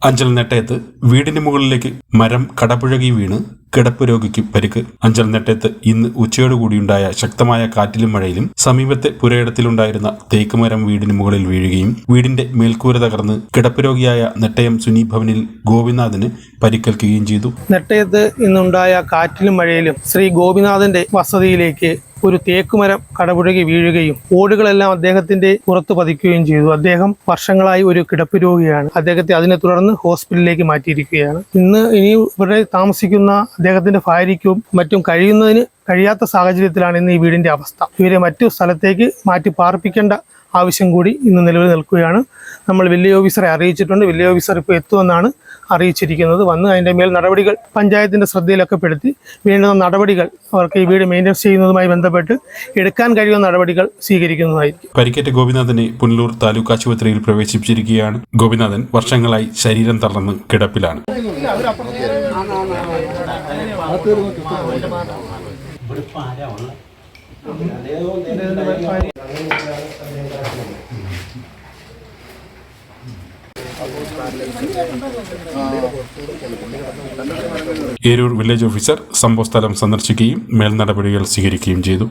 അഞ്ചൽ നെട്ടയത്ത് വീടിന് മുകളിലേക്ക് മരം കടപുഴകി വീണ് കിടപ്പ് രോഗിക്ക് പരിക്ക്. അഞ്ചൽ നെട്ടയത്ത് ഇന്ന് ഉച്ചയോടുകൂടിയുണ്ടായ ശക്തമായ കാറ്റിലും മഴയിലും സമീപത്തെ പുരയിടത്തിലുണ്ടായിരുന്ന തേക്ക് മരം വീടിന് മുകളിൽ വീഴുകയും വീടിന്റെ മേൽക്കൂര തകർന്ന് കിടപ്പ് രോഗിയായ നെട്ടയം സുനി ഭവനിൽ ഗോപിനാഥന് പരിക്കേൽക്കുകയും ചെയ്തു. നെട്ടയത്ത് ഇന്നുണ്ടായ കാറ്റിലും മഴയിലും ശ്രീ ഗോപിനാഥന്റെ വസതിയിലേക്ക് ഒരു തേക്കുമരം കടപുഴകി വീഴുകയും ഓടുകളെല്ലാം അദ്ദേഹത്തിന്റെ പുറത്ത് പതിക്കുകയും ചെയ്തു. അദ്ദേഹം വർഷങ്ങളായി ഒരു കിടപ്പ് രോഗിയാണ്. അദ്ദേഹത്തെ അതിനെ തുടർന്ന് ഹോസ്പിറ്റലിലേക്ക് മാറ്റിയിരിക്കുകയാണ്. ഇനി ഇവിടെ താമസിക്കുന്ന അദ്ദേഹത്തിന്റെ ഭാര്യയ്ക്കും മറ്റും കഴിയാത്ത സാഹചര്യത്തിലാണ് ഇന്ന് ഈ വീടിന്റെ അവസ്ഥ. ഇവരെ മറ്റു സ്ഥലത്തേക്ക് മാറ്റി പാർപ്പിക്കേണ്ട ആവശ്യം കൂടി ഇന്ന് നിലവിൽ നിൽക്കുകയാണ്. നമ്മൾ വില്ലേജ് ഓഫീസറെ അറിയിച്ചിട്ടുണ്ട്. വില്ലേജ് ഓഫീസർ ഇപ്പോൾ എത്തുമെന്നാണ് അറിയിച്ചിരിക്കുന്നത്. വന്ന് അതിൻ്റെ മേൽ നടപടികൾ പഞ്ചായത്തിൻ്റെ ശ്രദ്ധയിലൊക്കെ പെടുത്തി വേണ്ടുന്ന നടപടികൾ അവർക്ക് ഈ വീട് മെയിൻ്റെനൻസ് ചെയ്യുന്നതുമായി ബന്ധപ്പെട്ട് എടുക്കാൻ കഴിയുന്ന നടപടികൾ സ്വീകരിക്കുന്നതായിരിക്കും. പരിക്കേറ്റ ഗോപിനാഥനെ പുനലൂർ താലൂക്ക് ആശുപത്രിയിൽ പ്രവേശിപ്പിച്ചിരിക്കുകയാണ്. ഗോപിനാഥൻ വർഷങ്ങളായി ശരീരം തളർന്ന് കിടപ്പിലാണ്. ഏരൂർ വില്ലേജ് ഓഫീസർ സംഭവസ്ഥലം സന്ദർശിക്കുകയും മേൽനടപടികൾ സ്വീകരിക്കുകയും ചെയ്തു.